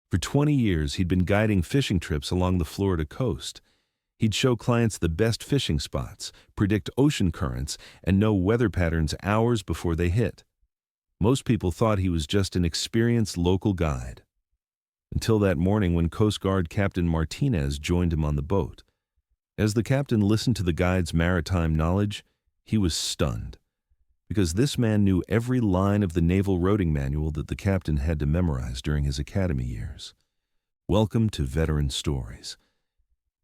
For 20 years, he'd been guiding fishing trips along the Florida coast. He'd show clients the best fishing spots, predict ocean currents, and know weather patterns hours before they hit. Most people thought he was just an experienced local guide. Until that morning when Coast Guard Captain Martinez joined him on the boat. As the captain listened to the guide's maritime knowledge, he was stunned. Because this man knew every line of the Naval Rowing Manual that the captain had to memorize during his academy years. Welcome to Veteran Stories.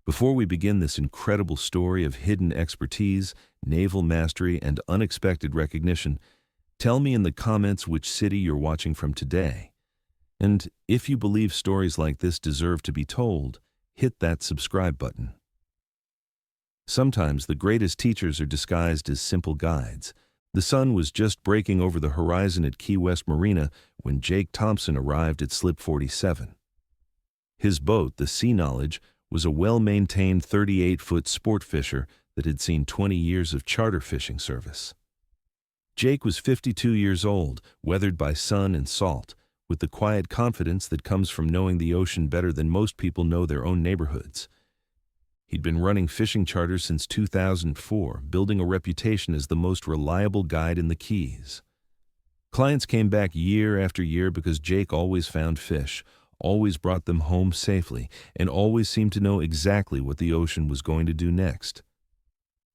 Before we begin this incredible story of hidden expertise, naval mastery, and unexpected recognition, tell me in the comments which city you're watching from today. And if you believe stories like this deserve to be told, hit that subscribe button. Sometimes the greatest teachers are disguised as simple guides. The sun was just breaking over the horizon at Key West Marina when Jake Thompson arrived at Slip 47. His boat, the Sea Knowledge, was a well-maintained 38-foot sport fisher that had seen 20 years of charter fishing service. Jake was 52 years old, weathered by sun and salt, with the quiet confidence that comes from knowing the ocean better than most people know their own neighborhoods. He'd been running fishing charters since 2004, building a reputation as the most reliable guide in the Keys. Clients came back year after year because Jake always found fish, always brought them home safely, and always seemed to know exactly what the ocean was going to do next.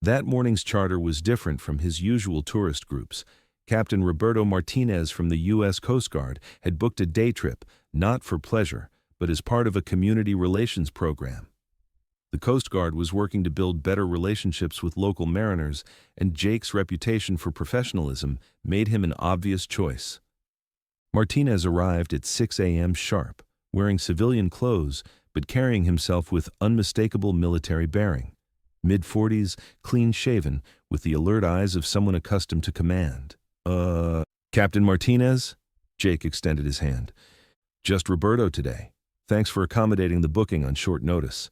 That morning's charter was different from his usual tourist groups. Captain Roberto Martinez from the U.S. Coast Guard had booked a day trip, not for pleasure, but as part of a community relations program. The Coast Guard was working to build better relationships with local mariners, and Jake's reputation for professionalism made him an obvious choice. Martinez arrived at 6 a.m. sharp, wearing civilian clothes but carrying himself with unmistakable military bearing. Mid-40s, clean-shaven, with the alert eyes of someone accustomed to command. Captain Martinez?" Jake extended his hand. "Just Roberto today. Thanks for accommodating the booking on short notice."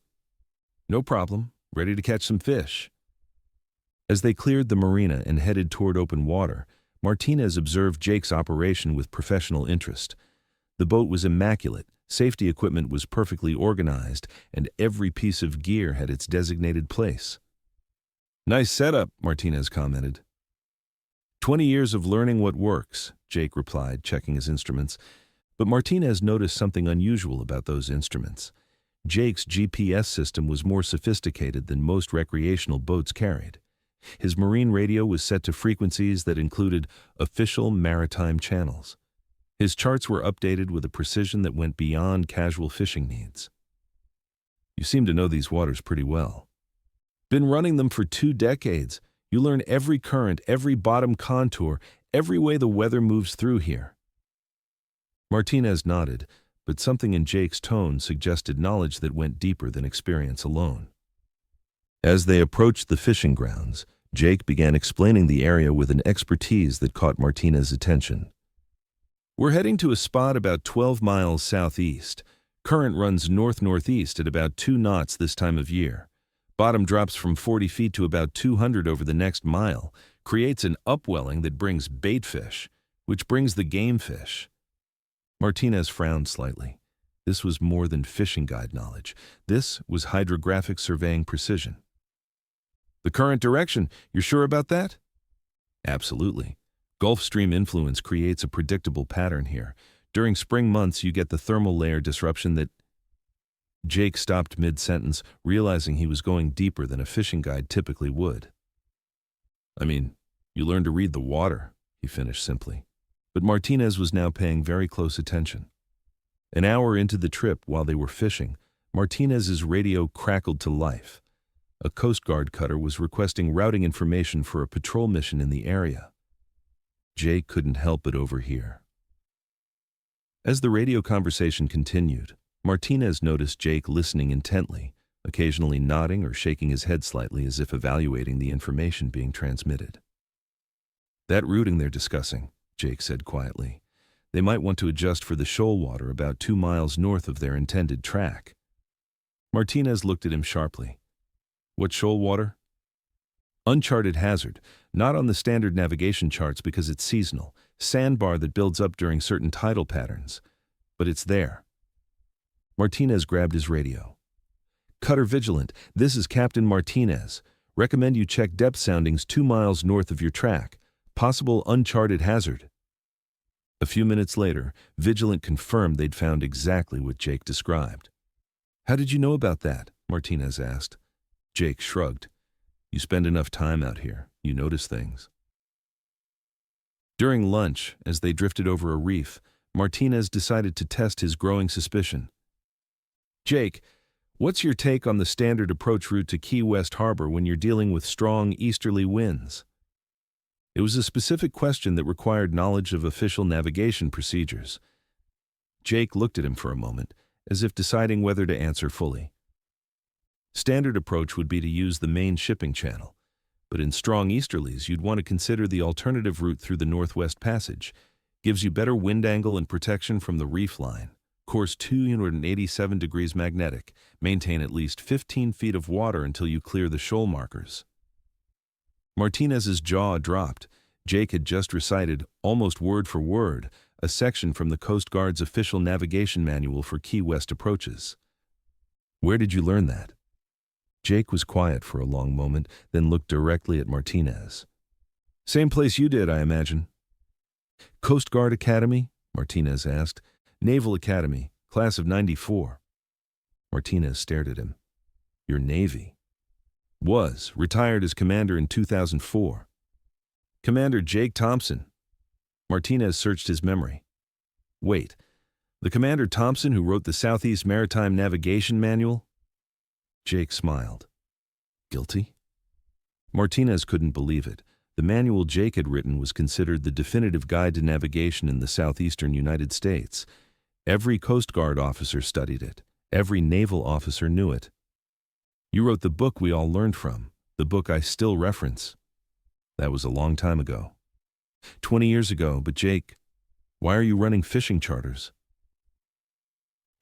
"No problem. Ready to catch some fish." As they cleared the marina and headed toward open water, Martinez observed Jake's operation with professional interest. The boat was immaculate, safety equipment was perfectly organized, and every piece of gear had its designated place. "Nice setup," Martinez commented. 20 years of learning what works," Jake replied, checking his instruments. But Martinez noticed something unusual about those instruments. Jake's GPS system was more sophisticated than most recreational boats carried. His marine radio was set to frequencies that included official maritime channels. His charts were updated with a precision that went beyond casual fishing needs. "You seem to know these waters pretty well." "Been running them for 2 decades. You learn every current, every bottom contour, every way the weather moves through here." Martinez nodded, but something in Jake's tone suggested knowledge that went deeper than experience alone. As they approached the fishing grounds, Jake began explaining the area with an expertise that caught Martinez's attention. "We're heading to a spot about 12 miles southeast. Current runs north-northeast at about 2 knots this time of year. Bottom drops from 40 feet to about 200 over the next mile, creates an upwelling that brings bait fish, which brings the game fish." Martinez frowned slightly. This was more than fishing guide knowledge. This was hydrographic surveying precision. "The current direction, you're sure about that?" "Absolutely. Gulf Stream influence creates a predictable pattern here. During spring months, you get the thermal layer disruption that—" Jake stopped mid-sentence, realizing he was going deeper than a fishing guide typically would. "I mean, you learn to read the water," he finished simply. But Martinez was now paying very close attention. An hour into the trip, while they were fishing, Martinez's radio crackled to life. A Coast Guard cutter was requesting routing information for a patrol mission in the area. Jake couldn't help but overhear. As the radio conversation continued, Martinez noticed Jake listening intently, occasionally nodding or shaking his head slightly as if evaluating the information being transmitted. "That routing they're discussing," Jake said quietly. "They might want to adjust for the shoal water about 2 miles north of their intended track." Martinez looked at him sharply. "What shoal water?" "Uncharted hazard, not on the standard navigation charts because it's seasonal, sandbar that builds up during certain tidal patterns. But it's there." Martinez grabbed his radio. Cutter Vigilant, this is Captain Martinez. Recommend you check depth soundings 2 miles north of your track. Possible uncharted hazard. A few minutes later, Vigilant confirmed they'd found exactly what Jake described. How did you know about that? Martinez asked. Jake shrugged. You spend enough time out here. You notice things. During lunch, as they drifted over a reef, Martinez decided to test his growing suspicion. Jake, what's your take on the standard approach route to Key West Harbor when you're dealing with strong easterly winds? It was a specific question that required knowledge of official navigation procedures. Jake looked at him for a moment, as if deciding whether to answer fully. Standard approach would be to use the main shipping channel, but in strong easterlies you'd want to consider the alternative route through the Northwest Passage. Gives you better wind angle and protection from the reef line. Course 287 degrees magnetic. Maintain at least 15 feet of water until you clear the shoal markers. Martinez's jaw dropped. Jake had just recited, almost word for word, a section from the Coast Guard's official navigation manual for Key West approaches. Where did you learn that? Jake was quiet for a long moment, then looked directly at Martinez. Same place you did, I imagine. Coast Guard Academy? Martinez asked. Naval Academy, class of '94. Martinez stared at him. Your Navy. Was, retired as commander in 2004. Commander Jake Thompson. Martinez searched his memory. Wait, the Commander Thompson who wrote the Southeast Maritime Navigation Manual? Jake smiled. Guilty? Martinez couldn't believe it. The manual Jake had written was considered the definitive guide to navigation in the southeastern United States. Every Coast Guard officer studied it. Every naval officer knew it. You wrote the book we all learned from, the book I still reference. That was a long time ago. 20 years ago, but Jake, why are you running fishing charters?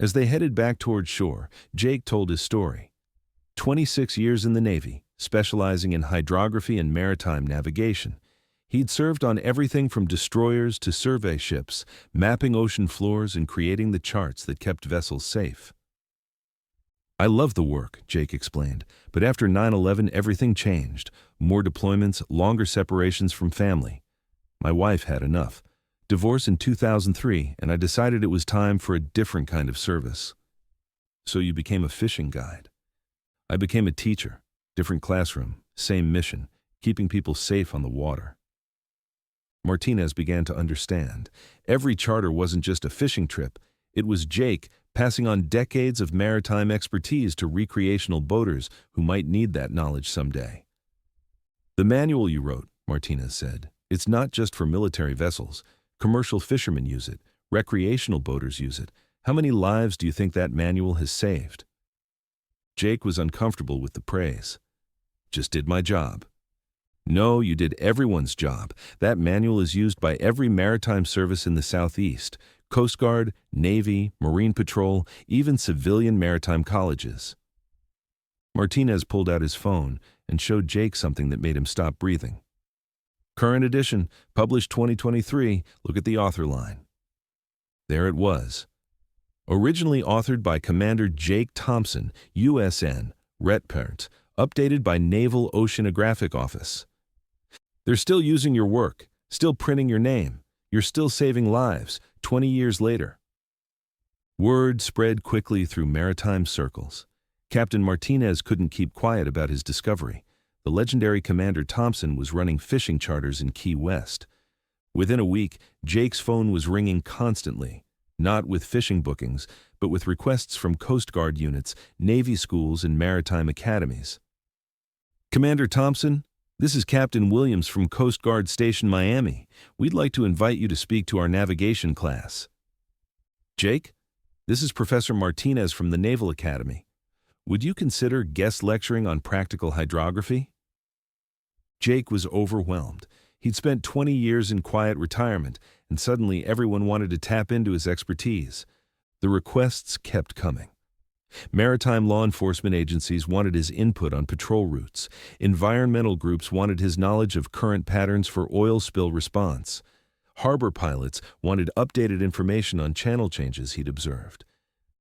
As they headed back toward shore, Jake told his story. 26 years in the Navy, specializing in hydrography and maritime navigation. He'd served on everything from destroyers to survey ships, mapping ocean floors and creating the charts that kept vessels safe. I love the work, Jake explained, but after 9/11 everything changed. More deployments, longer separations from family. My wife had enough. Divorce in 2003, and I decided it was time for a different kind of service. So you became a fishing guide. I became a teacher. Different classroom, same mission, keeping people safe on the water. Martinez began to understand. Every charter wasn't just a fishing trip. It was Jake passing on decades of maritime expertise to recreational boaters who might need that knowledge someday. The manual you wrote, Martinez said, it's not just for military vessels. Commercial fishermen use it. Recreational boaters use it. How many lives do you think that manual has saved? Jake was uncomfortable with the praise. Just did my job. No, you did everyone's job. That manual is used by every maritime service in the Southeast. Coast Guard, Navy, Marine Patrol, even civilian maritime colleges. Martinez pulled out his phone and showed Jake something that made him stop breathing. Current edition, published 2023, look at the author line. There it was. Originally authored by Commander Jake Thompson, USN, Retpert, updated by Naval Oceanographic Office. They're still using your work, still printing your name. You're still saving lives, 20 years later. Word spread quickly through maritime circles. Captain Martinez couldn't keep quiet about his discovery. The legendary Commander Thompson was running fishing charters in Key West. Within a week, Jake's phone was ringing constantly, not with fishing bookings, but with requests from Coast Guard units, Navy schools, and maritime academies. Commander Thompson, this is Captain Williams from Coast Guard Station Miami. We'd like to invite you to speak to our navigation class. Jake, this is Professor Martinez from the Naval Academy. Would you consider guest lecturing on practical hydrography? Jake was overwhelmed. He'd spent 20 years in quiet retirement, and suddenly everyone wanted to tap into his expertise. The requests kept coming. Maritime law enforcement agencies wanted his input on patrol routes. Environmental groups wanted his knowledge of current patterns for oil spill response. Harbor pilots wanted updated information on channel changes he'd observed.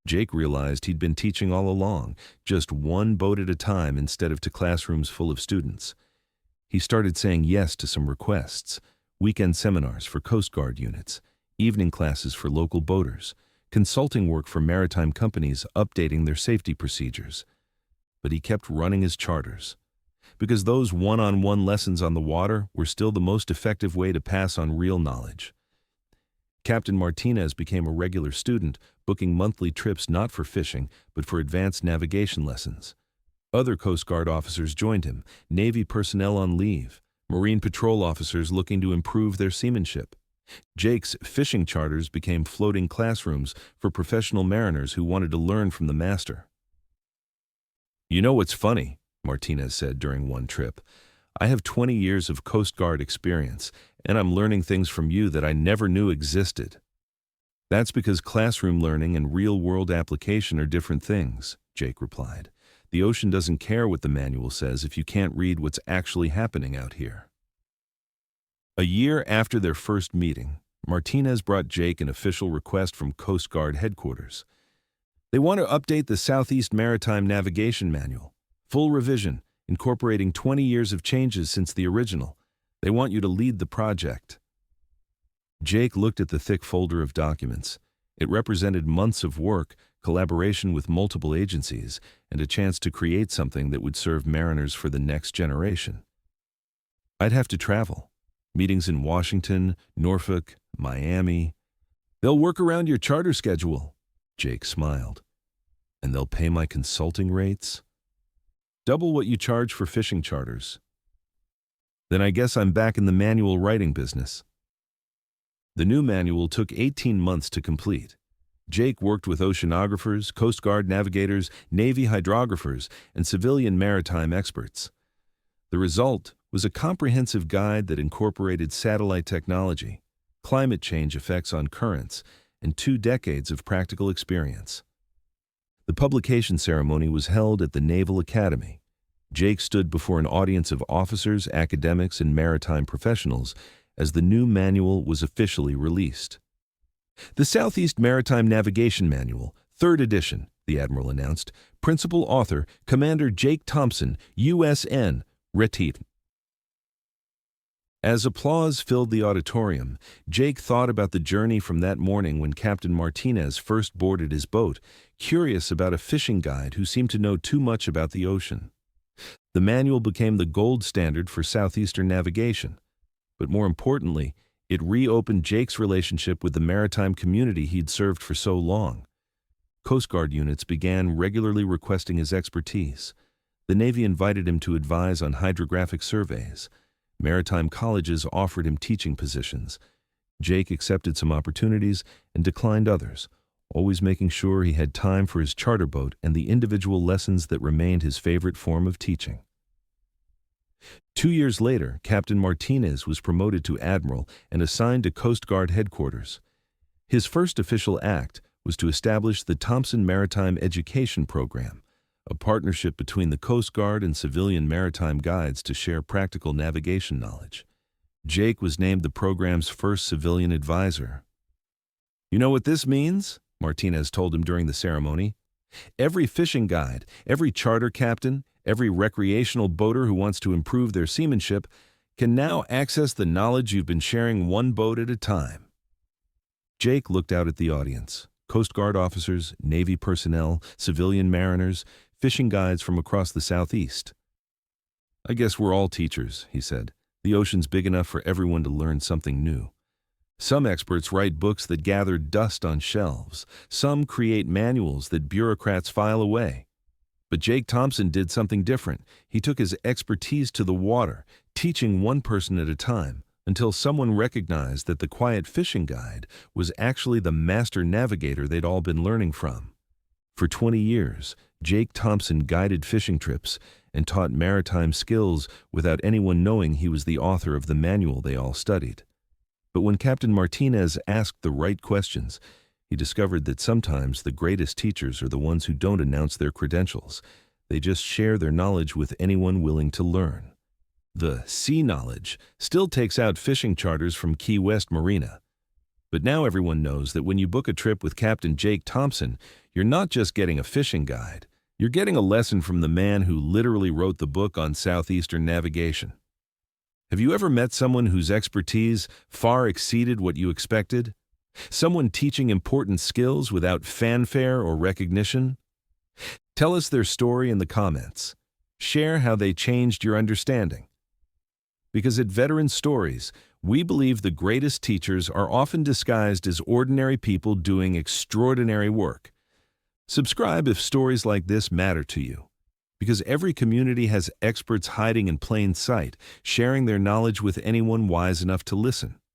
Jake realized he'd been teaching all along, just one boat at a time instead of to classrooms full of students. He started saying yes to some requests: weekend seminars for Coast Guard units, evening classes for local boaters, consulting work for maritime companies updating their safety procedures. But he kept running his charters, because those one-on-one lessons on the water were still the most effective way to pass on real knowledge. Captain Martinez became a regular student, booking monthly trips not for fishing, but for advanced navigation lessons. Other Coast Guard officers joined him, Navy personnel on leave, Marine patrol officers looking to improve their seamanship. Jake's fishing charters became floating classrooms for professional mariners who wanted to learn from the master. "You know what's funny?" Martinez said during one trip. "I have 20 years of Coast Guard experience, and I'm learning things from you that I never knew existed." "That's because classroom learning and real-world application are different things," Jake replied. "The ocean doesn't care what the manual says if you can't read what's actually happening out here." A year after their first meeting, Martinez brought Jake an official request from Coast Guard headquarters. They want to update the Southeast Maritime Navigation Manual. Full revision, incorporating 20 years of changes since the original. They want you to lead the project. Jake looked at the thick folder of documents. It represented months of work, collaboration with multiple agencies, and a chance to create something that would serve mariners for the next generation. "I'd have to travel. Meetings in Washington, Norfolk, Miami. They'll work around your charter schedule," Jake smiled. "And they'll pay my consulting rates? Double what you charge for fishing charters." "Then I guess I'm back in the manual writing business." The new manual took 18 months to complete. Jake worked with oceanographers, Coast Guard navigators, Navy hydrographers, and civilian maritime experts. The result was a comprehensive guide that incorporated satellite technology, climate change effects on currents, and 2 decades of practical experience. The publication ceremony was held at the Naval Academy. Jake stood before an audience of officers, academics, and maritime professionals as the new manual was officially released. "The Southeast Maritime Navigation Manual, 3rd edition," the Admiral announced. "Principal author, Commander Jake Thompson, USN, reciting." As applause filled the auditorium, Jake thought about the journey from that morning when Captain Martinez first boarded his boat, curious about a fishing guide who seemed to know too much about the ocean. The manual became the gold standard for southeastern navigation, but more importantly, it reopened Jake's relationship with the maritime community he'd served for so long. Coast Guard units began regularly requesting his expertise. The Navy invited him to advise on hydrographic surveys. Maritime colleges offered him teaching positions. Jake accepted some opportunities and declined others, always making sure he had time for his charter boat and the individual lessons that remained his favorite form of teaching. 2 years later, Captain Martinez was promoted to Admiral and assigned to Coast Guard headquarters. His first official act was to establish the Thompson Maritime Education Program, a partnership between the Coast Guard and civilian maritime guides to share practical navigation knowledge. Jake was named the program's first civilian advisor. "You know what this means?" Martinez told him during the ceremony. "Every fishing guide, every charter captain, every recreational boater who wants to improve their seamanship can now access the knowledge you've been sharing one boat at a time." Jake looked out at the audience. Coast Guard officers, Navy personnel, civilian mariners, fishing guides from across the Southeast. "I guess we're all teachers," he said. "The ocean's big enough for everyone to learn something new." Some experts write books that gather dust on shelves. Some create manuals that bureaucrats file away. But Jake Thompson did something different. He took his expertise to the water, teaching one person at a time, until someone recognized that the quiet fishing guide was actually the master navigator they'd all been learning from. For 20 years, Jake Thompson guided fishing trips and taught maritime skills without anyone knowing he was the author of the manual they all studied. But when Captain Martinez asked the right questions, he discovered that sometimes the greatest teachers are the ones who don't announce their credentials. They just share their knowledge with anyone willing to learn. The sea knowledge still takes out fishing charters from Key West Marina. But now everyone knows that when you book a trip with Captain Jake Thompson, you're not just getting a fishing guide. You're getting a lesson from the man who literally wrote the book on southeastern navigation. Have you ever met someone whose expertise far exceeded what you expected? Someone teaching important skills without fanfare or recognition? Tell us their story in the comments. Share how they changed your understanding. Because at Veteran Stories, we believe the greatest teachers are often disguised as ordinary people doing extraordinary work. Subscribe if stories like this matter to you. Because every community has experts hiding in plain sight, sharing their knowledge with anyone wise enough to listen.